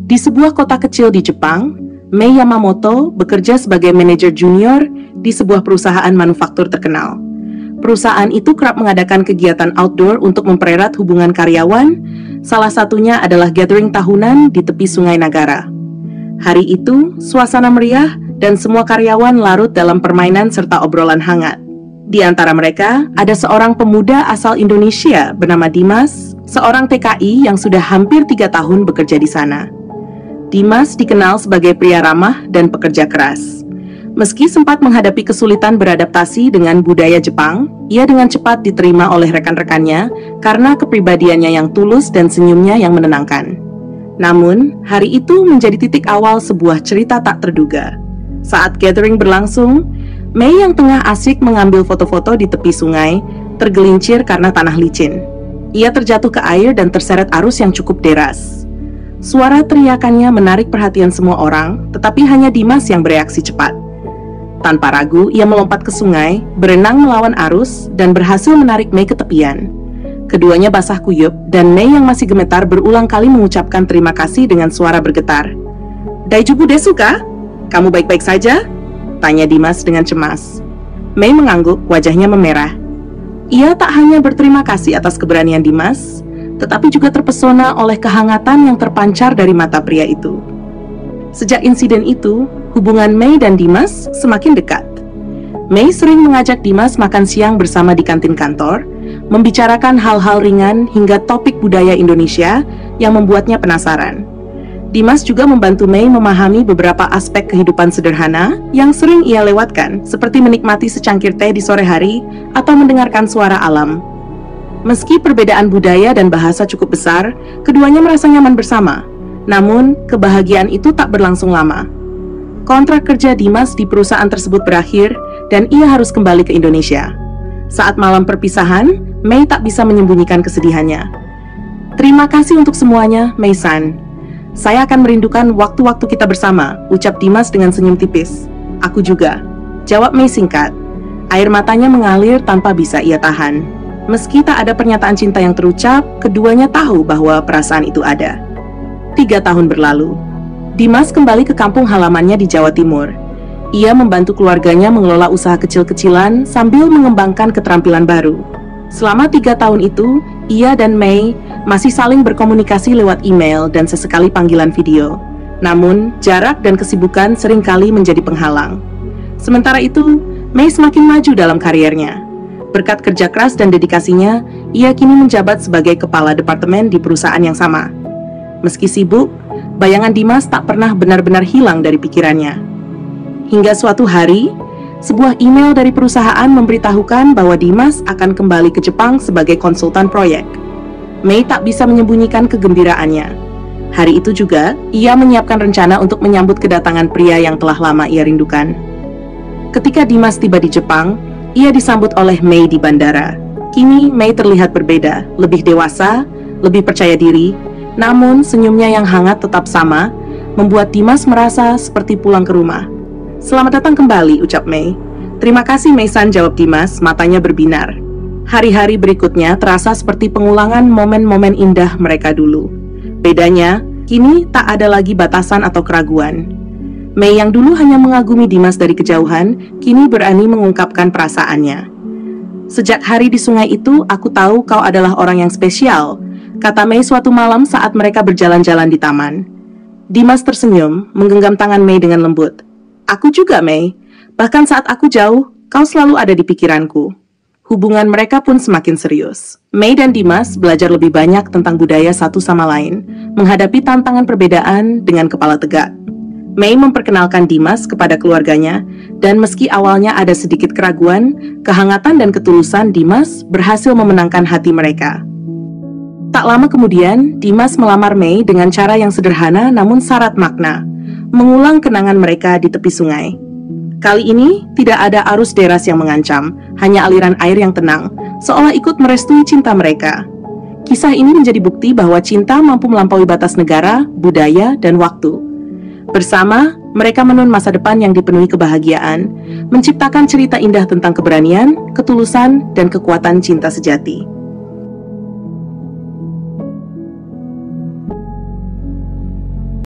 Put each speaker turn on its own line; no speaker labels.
Di sebuah kota kecil di Jepang, Mei Yamamoto bekerja sebagai manajer junior di sebuah perusahaan manufaktur terkenal. Perusahaan itu kerap mengadakan kegiatan outdoor untuk mempererat hubungan karyawan, salah satunya adalah gathering tahunan di tepi Sungai Nagara. Hari itu, suasana meriah dan semua karyawan larut dalam permainan serta obrolan hangat. Di antara mereka, ada seorang pemuda asal Indonesia bernama Dimas, seorang TKI yang sudah hampir 3 tahun bekerja di sana. Dimas dikenal sebagai pria ramah dan pekerja keras. Meski sempat menghadapi kesulitan beradaptasi dengan budaya Jepang, ia dengan cepat diterima oleh rekan-rekannya karena kepribadiannya yang tulus dan senyumnya yang menenangkan. Namun, hari itu menjadi titik awal sebuah cerita tak terduga. Saat gathering berlangsung, Mei yang tengah asik mengambil foto-foto di tepi sungai, tergelincir karena tanah licin. Ia terjatuh ke air dan terseret arus yang cukup deras. Suara teriakannya menarik perhatian semua orang, tetapi hanya Dimas yang bereaksi cepat. Tanpa ragu, ia melompat ke sungai, berenang melawan arus, dan berhasil menarik Mei ke tepian. Keduanya basah kuyup, dan Mei yang masih gemetar berulang kali mengucapkan terima kasih dengan suara bergetar. "Daijoubu desu ka? Kamu baik-baik saja?" tanya Dimas dengan cemas. Mei mengangguk, wajahnya memerah. Ia tak hanya berterima kasih atas keberanian Dimas, tetapi juga terpesona oleh kehangatan yang terpancar dari mata pria itu. Sejak insiden itu, hubungan Mei dan Dimas semakin dekat. Mei sering mengajak Dimas makan siang bersama di kantin kantor, membicarakan hal-hal ringan hingga topik budaya Indonesia yang membuatnya penasaran. Dimas juga membantu Mei memahami beberapa aspek kehidupan sederhana yang sering ia lewatkan, seperti menikmati secangkir teh di sore hari atau mendengarkan suara alam. Meski perbedaan budaya dan bahasa cukup besar, keduanya merasa nyaman bersama. Namun, kebahagiaan itu tak berlangsung lama. Kontrak kerja Dimas di perusahaan tersebut berakhir, dan ia harus kembali ke Indonesia. Saat malam perpisahan, Mei tak bisa menyembunyikan kesedihannya. "Terima kasih untuk semuanya, Mei-san. Saya akan merindukan waktu-waktu kita bersama," ucap Dimas dengan senyum tipis. "Aku juga," jawab Mei singkat. Air matanya mengalir tanpa bisa ia tahan. Meski tak ada pernyataan cinta yang terucap, keduanya tahu bahwa perasaan itu ada. 3 tahun berlalu. Dimas kembali ke kampung halamannya di Jawa Timur. Ia membantu keluarganya mengelola usaha kecil-kecilan sambil mengembangkan keterampilan baru. Selama 3 tahun itu, ia dan Mei masih saling berkomunikasi lewat email dan sesekali panggilan video. Namun, jarak dan kesibukan seringkali menjadi penghalang. Sementara itu, Mei semakin maju dalam kariernya. Berkat kerja keras dan dedikasinya, ia kini menjabat sebagai kepala departemen di perusahaan yang sama. Meski sibuk, bayangan Dimas tak pernah benar-benar hilang dari pikirannya. Hingga suatu hari, sebuah email dari perusahaan memberitahukan bahwa Dimas akan kembali ke Jepang sebagai konsultan proyek. Mei tak bisa menyembunyikan kegembiraannya. Hari itu juga, ia menyiapkan rencana untuk menyambut kedatangan pria yang telah lama ia rindukan. Ketika Dimas tiba di Jepang, ia disambut oleh Mei di bandara. Kini Mei terlihat berbeda, lebih dewasa, lebih percaya diri, namun senyumnya yang hangat tetap sama, membuat Dimas merasa seperti pulang ke rumah. "Selamat datang kembali," ucap Mei. "Terima kasih, Mei-san," jawab Dimas, matanya berbinar. Hari-hari berikutnya terasa seperti pengulangan momen-momen indah mereka dulu. Bedanya, kini tak ada lagi batasan atau keraguan. Mei yang dulu hanya mengagumi Dimas dari kejauhan, kini berani mengungkapkan perasaannya. "Sejak hari di sungai itu, aku tahu kau adalah orang yang spesial," kata Mei suatu malam saat mereka berjalan-jalan di taman. Dimas tersenyum, menggenggam tangan Mei dengan lembut. "Aku juga, Mei. Bahkan saat aku jauh, kau selalu ada di pikiranku." Hubungan mereka pun semakin serius. Mei dan Dimas belajar lebih banyak tentang budaya satu sama lain, menghadapi tantangan perbedaan dengan kepala tegak. Mei memperkenalkan Dimas kepada keluarganya, dan meski awalnya ada sedikit keraguan, kehangatan dan ketulusan Dimas berhasil memenangkan hati mereka. Tak lama kemudian, Dimas melamar Mei dengan cara yang sederhana namun syarat makna, mengulang kenangan mereka di tepi sungai. Kali ini, tidak ada arus deras yang mengancam, hanya aliran air yang tenang, seolah ikut merestui cinta mereka. Kisah ini menjadi bukti bahwa cinta mampu melampaui batas negara, budaya, dan waktu. Bersama, mereka menun masa depan yang dipenuhi kebahagiaan, menciptakan cerita indah tentang keberanian, ketulusan, dan kekuatan cinta sejati.